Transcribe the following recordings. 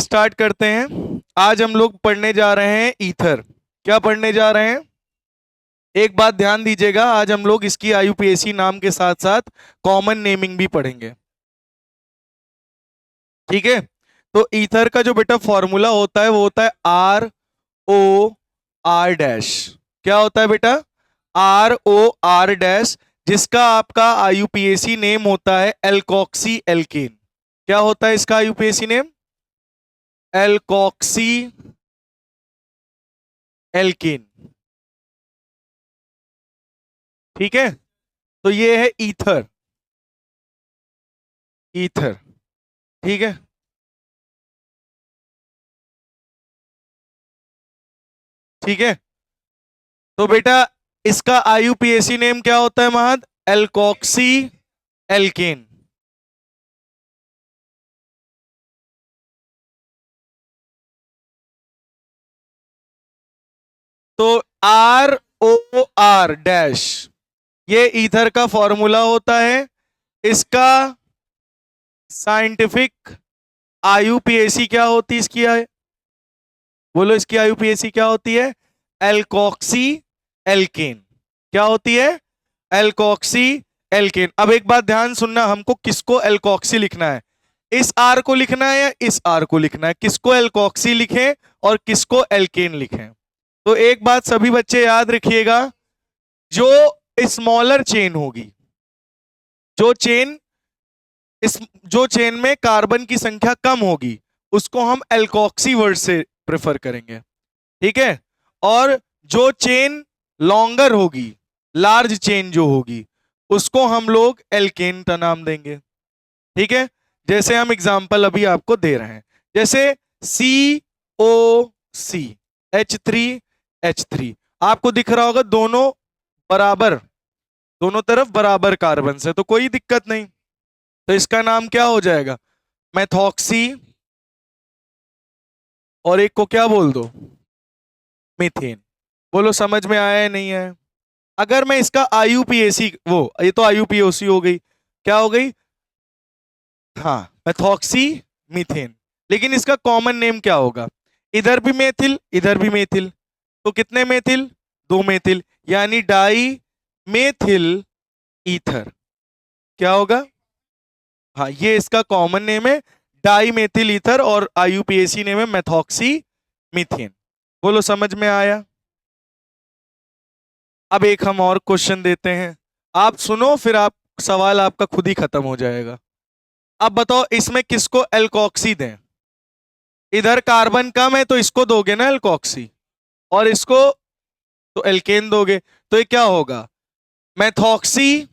Start करते हैं। आज हम लोग पढ़ने जा रहे हैं ईथर। क्या पढ़ने जा रहे हैं? एक बात ध्यान दीजिएगा, आज हम लोग इसकी आईयूपीएसी नाम के साथ साथ कॉमन नेमिंग भी पढ़ेंगे। ठीक है, तो ईथर का जो बेटा फॉर्मूला होता है वो होता है ROR-। क्या होता है बेटा? ROR-, जिसका आपका आईयूपीएसी नेम होता है एल्कोक्सी एल्केन। क्या होता है इसका आईयूपीएसी नेम? Alkoxy alkene. ठीक है, तो ये है ईथर। ईथर, ठीक है। ठीक है, तो बेटा इसका आईयूपीएसी नेम क्या होता है महद? Alkoxy alkane. तो ROR-, ये ईथर का फॉर्मूला होता है। इसका साइंटिफिक आईयूपीएसी क्या होती है इसकी? बोलो, इसकी आईयूपीएसी क्या होती है? Alkoxy alkane. क्या होती है? Alkoxy alkane. अब एक बात ध्यान सुनना, हमको किसको एल्कोक्सी लिखना है? इस आर को लिखना है या इस आर को लिखना है? किसको एल्कोक्सी लिखें और किसको एल्केन लिखें? तो एक बात सभी बच्चे याद रखिएगा, जो स्मॉलर चेन होगी, जो चेन में कार्बन की संख्या कम होगी, उसको हम एल्कोक्सी वर्ड से प्रेफर करेंगे। ठीक है, और जो चेन लॉन्गर होगी, लार्ज चेन जो होगी, उसको हम लोग एल्केन का नाम देंगे। ठीक है, जैसे हम एग्जांपल अभी आपको दे रहे हैं, जैसे COC H3H3, आपको दिख रहा होगा दोनों बराबर, दोनों तरफ बराबर कार्बन से, तो कोई दिक्कत नहीं। तो इसका नाम क्या हो जाएगा? मेथॉक्सी, और एक को क्या बोल दो? मीथेन। बोलो समझ में आया है नहीं है? अगर मैं इसका आईयूपीएसी, वो ये तो आईयूपीओसी हो गई, क्या हो गई? हाँ, मेथॉक्सी मीथेन। लेकिन इसका कॉमन नेम क्या होगा? इधर भी मेथिल, इधर भी मेथिल, तो कितने मेथिल? 2 मेथिल, यानी डाई मेथिल ईथर। क्या होगा? हाँ, ये इसका कॉमन नेम है डाई मेथिल ईथर, और आईयूपीएसी नेम है मेथॉक्सी मीथेन। बोलो समझ में आया? अब एक हम और क्वेश्चन देते हैं, आप सुनो, फिर आप सवाल आपका खुद ही खत्म हो जाएगा। अब बताओ, इसमें किसको एल्कोक्सी दें? इधर कार्बन कम है तो इसको दोगे ना एल्कोक्सी, और इसको तो एल्केन दोगे, तो ये क्या होगा? मेथॉक्सी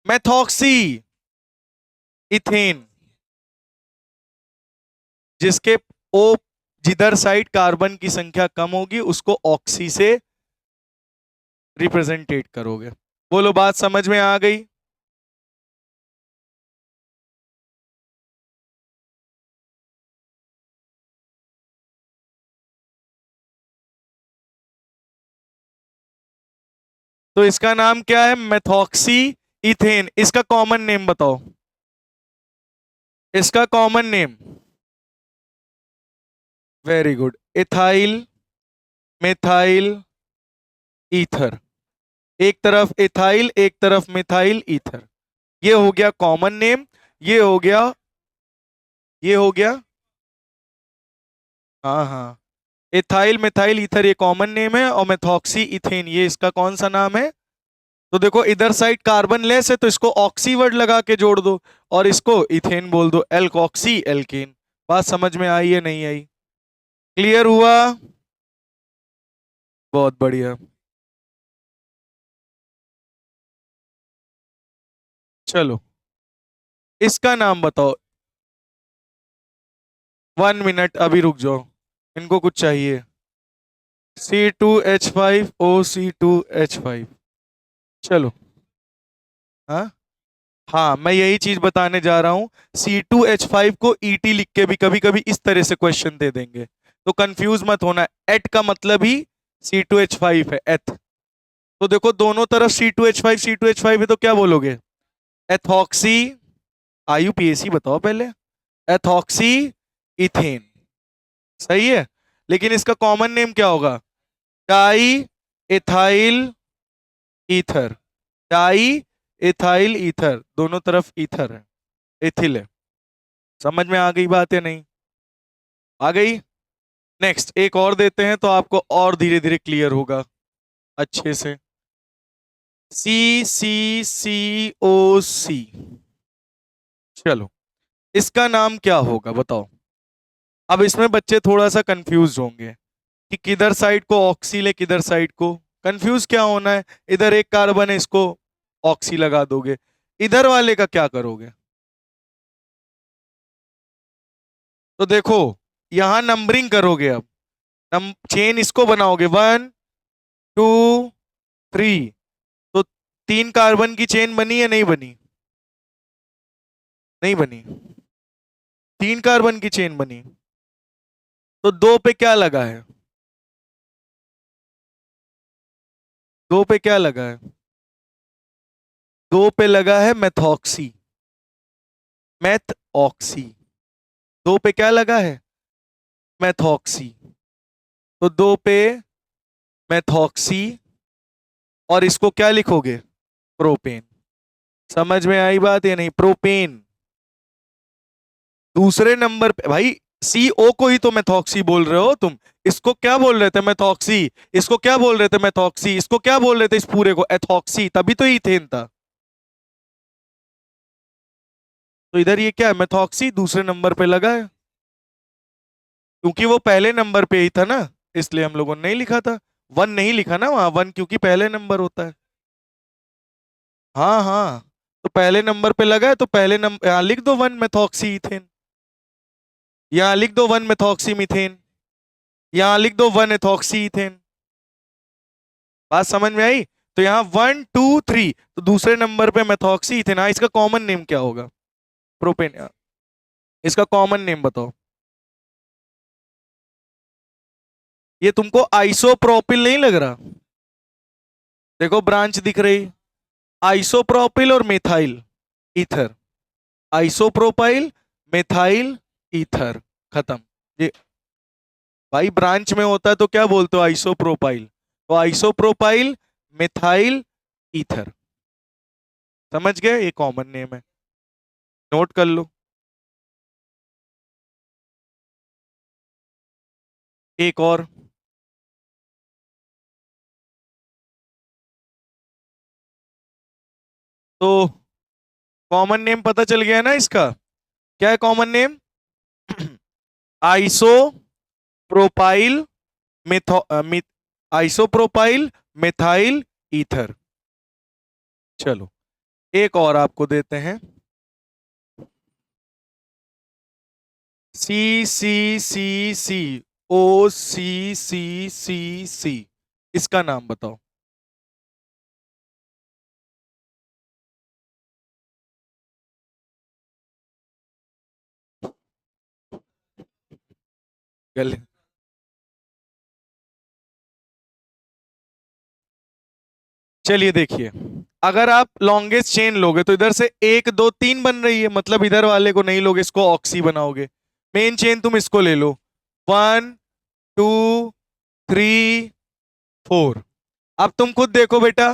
मेथॉक्सी इथेन, जिसके ओ जिधर साइड कार्बन की संख्या कम होगी उसको ऑक्सी से रिप्रेजेंटेट करोगे। बोलो बात समझ में आ गई? तो इसका नाम क्या है? Methoxy ethane. इसका कॉमन नेम बताओ, इसका common name. Very good, ethyl methyl ether. एक तरफ इथाइल, एक तरफ मिथाइल ईथर, ये हो गया कॉमन नेम। ये हो गया, ये हो गया, हाँ हाँ, इथाइल मिथाइल ईथर ये कॉमन नेम है, और मेथॉक्सी इथेन ये इसका कौन सा नाम है? तो देखो, इधर साइड कार्बन लेस है तो इसको ऑक्सी वर्ड लगा के जोड़ दो, और इसको इथेन बोल दो, एल्कोक्सी एल्केन। बात समझ में आई है नहीं आई? क्लियर हुआ? बहुत बढ़िया। चलो, इसका नाम बताओ। 1 मिनट, अभी रुक जाओ, इनको कुछ चाहिए। C2H5O, C2H5। चलो, हाँ हाँ, मैं यही चीज बताने जा रहा हूं। C2H5 को ET लिख के भी कभी कभी इस तरह से क्वेश्चन दे देंगे, तो कंफ्यूज मत होना। एट का मतलब ही C2H5 है, एथ। तो देखो, दोनों तरफ C2H5 है, तो क्या बोलोगे? एथॉक्सी, आईयूपीएसी बताओ पहले। Ethoxy ethane. सही है, लेकिन इसका कॉमन नेम क्या होगा? Diethyl ether. Diethyl ether, दोनों तरफ ईथर है, एथिल है। समझ में आ गई बात या नहीं? आ गई। नेक्स्ट एक और देते हैं तो आपको और धीरे धीरे क्लियर होगा अच्छे से। सी सी सी ओ सी। चलो, इसका नाम क्या होगा बताओ। अब इसमें बच्चे थोड़ा सा कंफ्यूज होंगे कि किधर साइड को ऑक्सी ले, किधर साइड को। कंफ्यूज क्या होना है, इधर एक कार्बन है इसको ऑक्सी लगा दोगे, इधर वाले का क्या करोगे? तो देखो, यहां नंबरिंग करोगे। अब चेन इसको बनाओगे 1 2 3, तो 3 कार्बन की चेन बनी या नहीं बनी? नहीं बनी। 3 कार्बन की चेन बनी, तो 2 पे क्या लगा है? 2 पे क्या लगा है? 2 पे लगा है मेथॉक्सी। Math oxy. 2 पे क्या लगा है? मेथॉक्सी। तो 2 पे मेथॉक्सी, और इसको क्या लिखोगे? प्रोपेन। समझ में आई बात या नहीं? प्रोपेन। दूसरे नंबर पे भाई, CO को ही तो मेथॉक्सी बोल रहे हो तुम। इसको क्या बोल रहे थे? मेथॉक्सी। इसको क्या बोल रहे थे? मेथॉक्सी। इसको क्या बोल रहे थे? इस पूरे को एथॉक्सी, तभी तो इथेन था। तो इधर ये क्या है? मेथॉक्सी दूसरे नंबर पे लगा है, क्योंकि वो पहले नंबर पे ही था ना, इसलिए हम लोगों ने नहीं लिखा था। 1 नहीं लिखा ना वहां, 1 क्योंकि पहले नंबर होता है। हाँ हाँ, तो पहले नंबर पे लगा है, तो पहले नंबर यहाँ लिख दो 1 मेथॉक्सी इथेन। यहाँ लिख दो 1 मेथॉक्सी मीथेन। यहाँ लिख दो 1 एथॉक्सी इथेन। बात समझ में आई? तो यहाँ 1 2 3, तो दूसरे नंबर पे मेथॉक्सी इथेन। हाँ, इसका कॉमन नेम क्या होगा? प्रोपेन। इसका कॉमन नेम बताओ। ये तुमको आइसोप्रोपिल नहीं लग रहा? देखो ब्रांच दिख रही, आइसोप्रोपिल और methyl ether. Isopropyl, methyl ether, खत्म। ये भाई ब्रांच में होता है तो क्या बोलते हो? आइसोप्रोपाइल। तो आइसोप्रोपाइल, मेथाइल ईथर। समझ गए? ये कॉमन नेम है, नोट कर लो। एक और, तो कॉमन नेम पता चल गया ना इसका? क्या है common name? Iso propyl metho isopropyl methyl ether. चलो, एक और आपको देते हैं। सी सी सी सी ओ सी सी सी सी, इसका नाम बताओ। गले। चलिए देखिए, अगर आप लॉन्गेस्ट चेन लोगे तो इधर से 1 2 3 बन रही है, मतलब इधर वाले को नहीं लोगे, इसको ऑक्सी बनाओगे। मेन चेन तुम इसको ले लो, 1 2 3 4। अब तुम खुद देखो बेटा,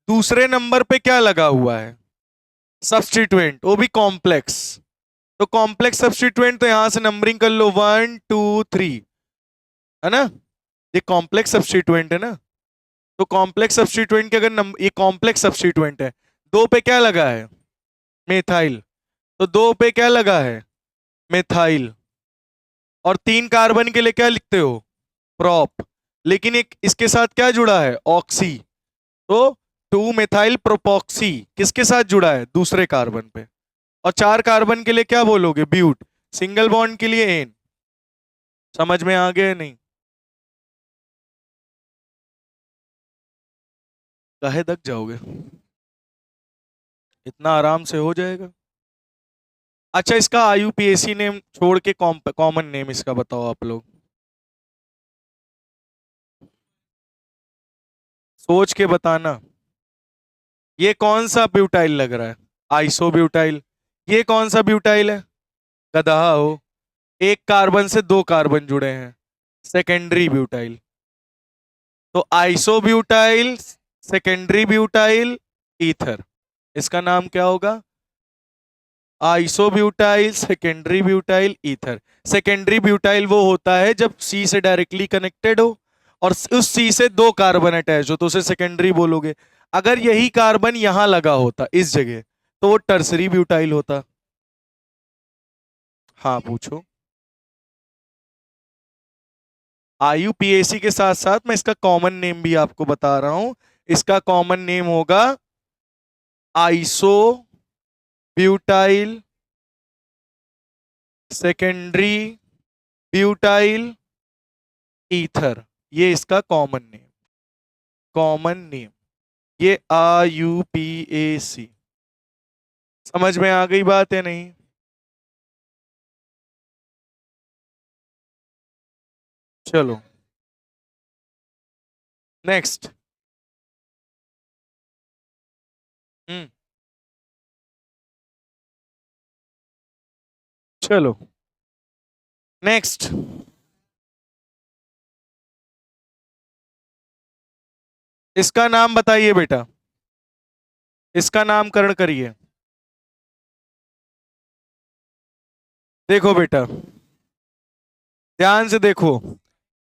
दूसरे नंबर पे क्या लगा हुआ है? सब्स्टिट्यूएंट, वो भी कॉम्प्लेक्स। तो कॉम्प्लेक्स सब्स्टिट्यूएंट, तो यहां से नंबरिंग कर लो 1 2 3, है ना? ये कॉम्प्लेक्स सब्स्टिट्यूएंट है ना? तो कॉम्प्लेक्स सब्स्टिट्यूएंट के अगर ये कॉम्प्लेक्स सब्स्टिट्यूएंट है, 2 पे क्या लगा है? मेथाइल। तो 2 पे क्या लगा है? मेथाइल। और 3 कार्बन के लिए क्या लिखते हो? प्रॉप। लेकिन एक इसके साथ क्या जुड़ा है? ऑक्सी। तो 2 मेथाइल प्रोपॉक्सी किसके साथ जुड़ा है? दूसरे कार्बन पे। और 4 कार्बन के लिए क्या बोलोगे? ब्यूट। सिंगल बॉन्ड के लिए एन। समझ में आ गया नहीं? काहे दक जाओगे, इतना आराम से हो जाएगा। अच्छा, इसका IUPAC नेम छोड़ के कॉमन नेम इसका बताओ आप लोग, सोच के बताना। ये कौन सा ब्यूटाइल लग रहा है? Iso butyl. ये कौन सा ब्यूटाइल है? गदहा हो। एक कार्बन से दो कार्बन जुड़े हैं, सेकेंडरी ब्यूटाइल। तो आइसोब्यूटाइल, सेकेंडरी ब्यूटाइल, ईथर। इसका नाम क्या होगा? Isobutyl, secondary butyl, ether. Secondary butyl वो होता है जब सी से डायरेक्टली कनेक्टेड हो और उस सी से दो कार्बन अटैच हो, तो उसे सेकेंडरी बोलोगे। अगर यही कार्बन यहां लगा होता इस जगह, तो वो टर्सरी ब्यूटाइल होता। हाँ पूछो। आईयूपीएसी के साथ साथ मैं इसका कॉमन नेम भी आपको बता रहा हूं। इसका कॉमन नेम होगा iso butyl, secondary butyl, ether. ये इसका कॉमन नेम, कॉमन नेम, ये आईयूपीएसी। समझ में आ गई बात है नहीं? चलो नेक्स्ट। हम्म। चलो नेक्स्ट। इसका नाम बताइए बेटा, इसका नामकरण करिए। देखो बेटा, ध्यान से देखो।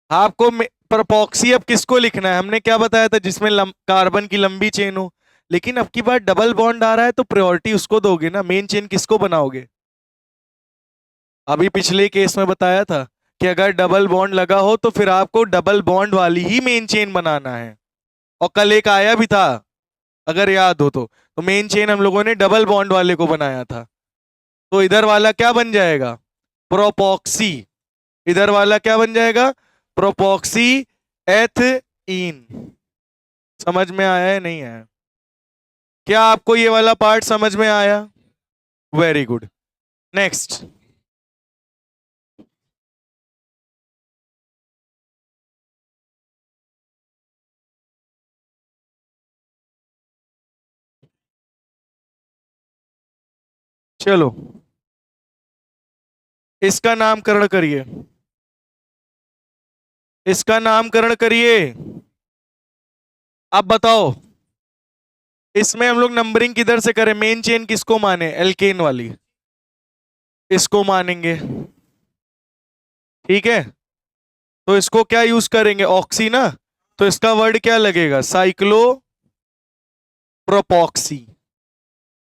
आपको प्रपॉक्सी अब किसको लिखना है? हमने क्या बताया था? जिसमें कार्बन की लंबी चेन हो। लेकिन अब की बार डबल बॉन्ड आ रहा है तो प्रायोरिटी उसको दोगे ना, मेन चेन किसको बनाओगे? अभी पिछले केस में बताया था कि अगर डबल बॉन्ड लगा हो तो फिर आपको डबल बॉन्ड वाली ही मेन चेन बनाना है। और कल एक आया भी था, अगर याद हो तो मेन चेन हम लोगों ने डबल बॉन्ड वाले को बनाया था। तो इधर वाला क्या बन जाएगा? प्रोपॉक्सी। इधर वाला क्या बन जाएगा? प्रोपॉक्सी एथीन। समझ में आया है नहीं आया? क्या आपको ये वाला पार्ट समझ में आया? Very good. नेक्स्ट। चलो इसका नामकरण करिए, इसका नामकरण करिए। अब बताओ, इसमें हम लोग नंबरिंग किधर से करें? मेन चेन किसको माने? एल्केन वाली, इसको मानेंगे। ठीक है, तो इसको क्या यूज करेंगे? ऑक्सी ना। तो इसका वर्ड क्या लगेगा? साइक्लो प्रोपॉक्सी,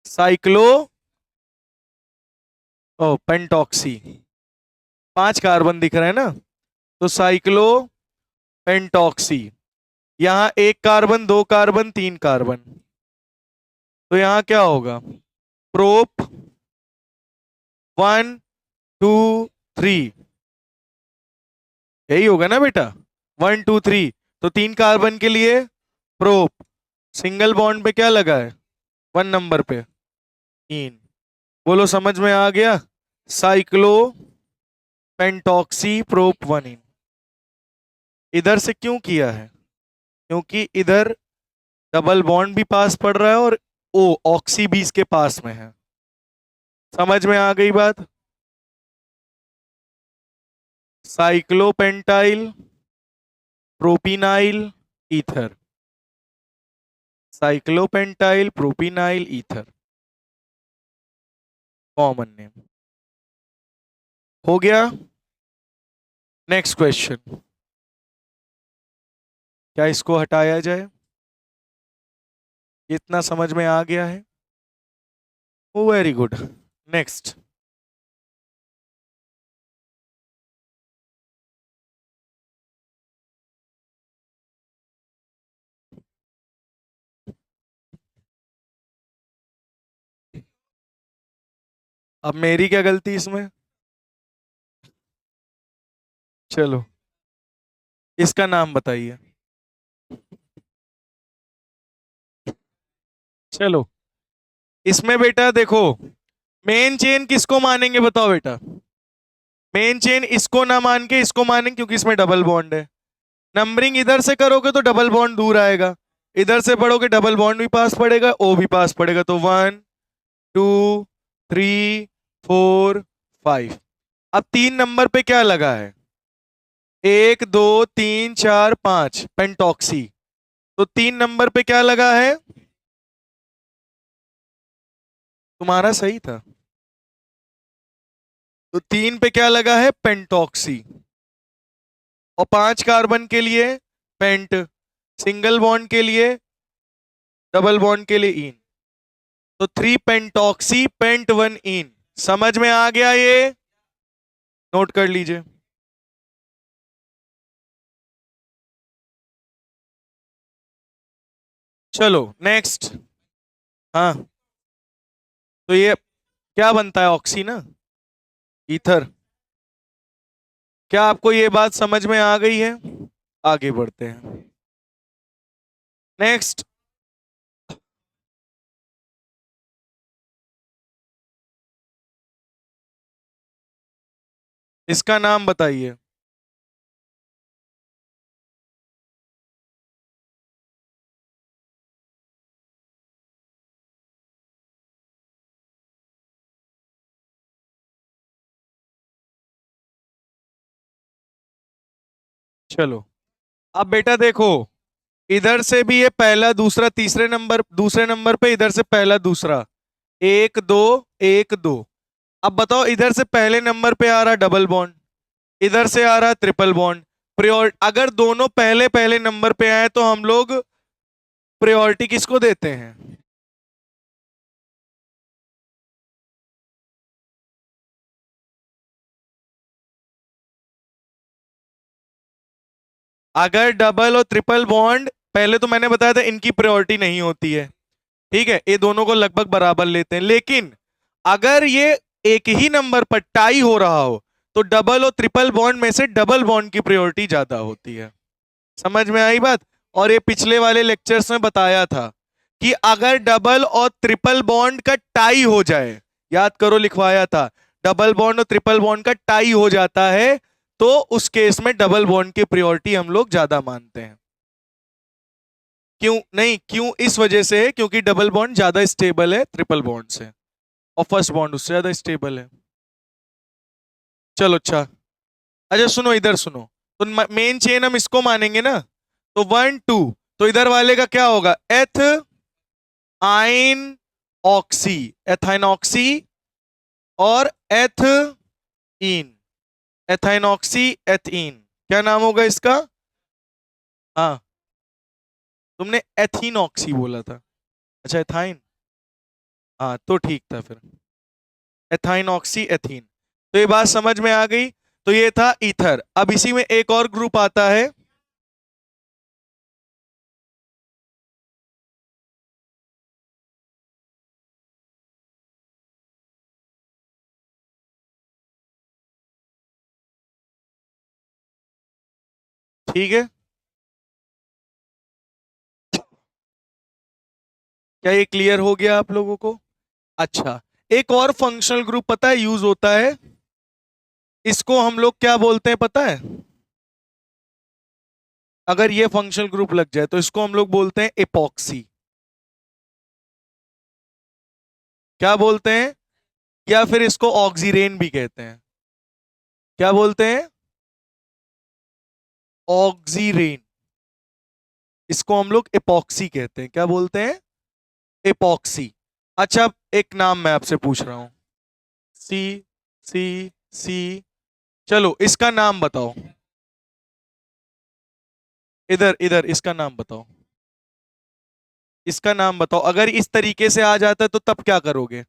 साइक्लो ओ पेंटॉक्सी। पांच कार्बन दिख रहे हैं ना, तो साइक्लो पेंटॉक्सी। यहां एक कार्बन, दो कार्बन, तीन कार्बन, तो यहां क्या होगा? प्रोप 1 2 3। यही होगा ना बेटा? 1 2 3। तो तीन कार्बन के लिए प्रोप, सिंगल बॉन्ड पे क्या लगा है? 1 नंबर पे इन। बोलो समझ में आ गया? साइक्लो पेंटॉक्सी प्रोप 1 इन। इधर से क्यों किया है? क्योंकि इधर डबल बॉन्ड भी पास पड़ रहा है और ओ ऑक्सी भी इसके पास में है। समझ में आ गई बात? Cyclopentyl propynyl ether, cyclopentyl propynyl ether, common name हो गया। Next question. क्या इसको हटाया जाए? इतना समझ में आ गया है? Very good. नेक्स्ट। अब मेरी क्या गलती इसमें? चलो इसका नाम बताइए। चलो इसमें बेटा देखो, मेन चेन किसको मानेंगे बताओ बेटा? मेन चेन इसको ना मान के इसको मानेंगे, क्योंकि इसमें डबल बॉन्ड है। नंबरिंग इधर से करोगे तो डबल बॉन्ड दूर आएगा, इधर से पढ़ोगे डबल बॉन्ड भी पास पड़ेगा, ओ भी पास पड़ेगा, तो 1 2 3 4 5। अब 3 नंबर पे क्या लगा है? 1 2 3 4 5 पेंटॉक्सी। तो 3 नंबर पे क्या लगा है? तुम्हारा सही था। तो 3 पे क्या लगा है? पेंटॉक्सी। और 5 कार्बन के लिए पेंट, सिंगल बॉन्ड के लिए, डबल बॉन्ड के लिए इन। तो 3 पेंटॉक्सी पेंट 1 इन। समझ में आ गया ये? नोट कर लीजिए। चलो नेक्स्ट। हाँ, तो ये क्या बनता है? ऑक्सी ना, ईथर। क्या आपको ये बात समझ में आ गई है? आगे बढ़ते हैं। नेक्स्ट। इसका नाम बताइए। चलो, अब बेटा देखो, इधर से भी ये पहला दूसरा तीसरे नंबर, दूसरे नंबर पे इधर से पहला दूसरा, 1 2 1 2। अब बताओ, इधर से पहले नंबर पे आ रहा डबल बॉन्ड, इधर से आ रहा ट्रिपल बॉन्ड। प्रियोर अगर दोनों पहले पहले नंबर पे आए तो हम लोग प्रायोरिटी किसको देते हैं? अगर डबल और ट्रिपल बॉन्ड, पहले तो मैंने बताया था इनकी प्रायोरिटी नहीं होती है, ठीक है, ये दोनों को लगभग बराबर लेते हैं। लेकिन अगर ये एक ही नंबर पर टाई हो रहा हो तो डबल और ट्रिपल बॉन्ड में से डबल बॉन्ड की प्रायोरिटी ज्यादा होती है। समझ में आई बात? और ये पिछले वाले लेक्चर्स में बताया था कि अगर डबल और ट्रिपल बॉन्ड का टाई हो जाए, याद करो लिखवाया था, डबल बॉन्ड और ट्रिपल बॉन्ड का टाई हो जाता है तो उस केस में डबल बॉन्ड की प्रायोरिटी हम लोग ज्यादा मानते हैं। क्यों नहीं? क्यों? इस वजह से है क्योंकि डबल बॉन्ड ज्यादा स्टेबल है ट्रिपल बॉन्ड से, और फर्स्ट बॉन्ड उससे ज्यादा स्टेबल है। चलो अच्छा। अच्छा सुनो, इधर सुनो। तो मेन चेन हम इसको मानेंगे ना, तो 1 2, तो इधर वाले का क्या होगा? एथ आइन ऑक्सी, एथाइन ऑक्सी और एथ इन, एथाइन ऑक्सी एथीन। क्या नाम होगा इसका? हाँ, तुमने एथीन ऑक्सी बोला था। अच्छा एथाइन, हाँ तो ठीक था फिर, एथाइन ऑक्सी एथीन। तो ये बात समझ में आ गई। तो ये था ईथर। अब इसी में एक और ग्रुप आता है, ठीक है? क्या ये क्लियर हो गया आप लोगों को? अच्छा, एक और फंक्शनल ग्रुप पता है यूज होता है, इसको हम लोग क्या बोलते हैं पता है? अगर ये फंक्शनल ग्रुप लग जाए तो इसको हम लोग बोलते हैं एपॉक्सी। क्या बोलते हैं? या फिर इसको ऑक्सीरेन भी कहते हैं। क्या बोलते हैं? ऑक्सीरेन। इसको हम लोग एपॉक्सी कहते हैं। क्या बोलते हैं? एपॉक्सी। अच्छा, एक नाम मैं आपसे पूछ रहा हूं, सी सी सी, चलो इसका नाम बताओ। इधर इधर इसका नाम बताओ। इसका नाम बताओ। अगर इस तरीके से आ जाता है तो तब क्या करोगे?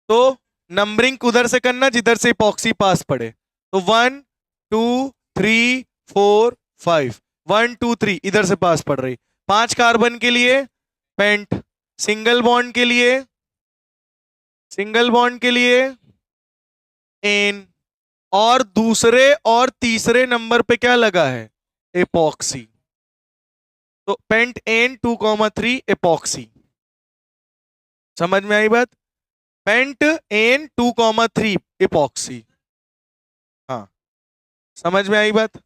तो नंबरिंग उधर से करना जिधर से इपॉक्सी पास पड़े। तो 1 2 3 4 5, 1 2 3 इधर से पास पड़ रही। 5 कार्बन के लिए पेंट, सिंगल बॉन्ड के लिए, सिंगल बॉन्ड के लिए एन, और दूसरे और तीसरे नंबर पे क्या लगा है? एपॉक्सी। तो पेंट एन 2 3 एपॉक्सी। समझ में आई बात? Pentane 2 3 epoxy. हाँ, समझ में आई बात?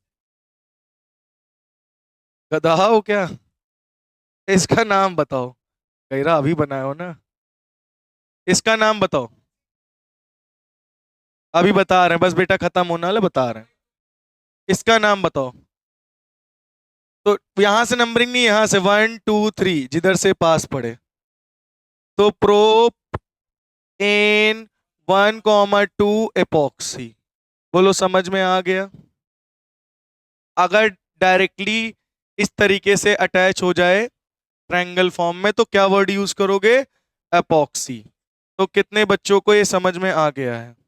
गधा हो क्या? इसका नाम बताओ। गहरा अभी बनाया हो ना? इसका नाम बताओ। अभी बता रहे हैं, बस बेटा खत्म होने वाला, बता रहे हैं। इसका नाम बताओ। तो यहां से नंबरिंग नहीं, यहां से 1 2 3 जिधर से पास पड़े। तो प्रोप एन 1 2 एपॉक्सी। बोलो समझ में आ गया। अगर डायरेक्टली इस तरीके से अटैच हो जाए ट्रायंगल फॉर्म में तो क्या वर्ड यूज करोगे? एपॉक्सी। तो कितने बच्चों को ये समझ में आ गया है?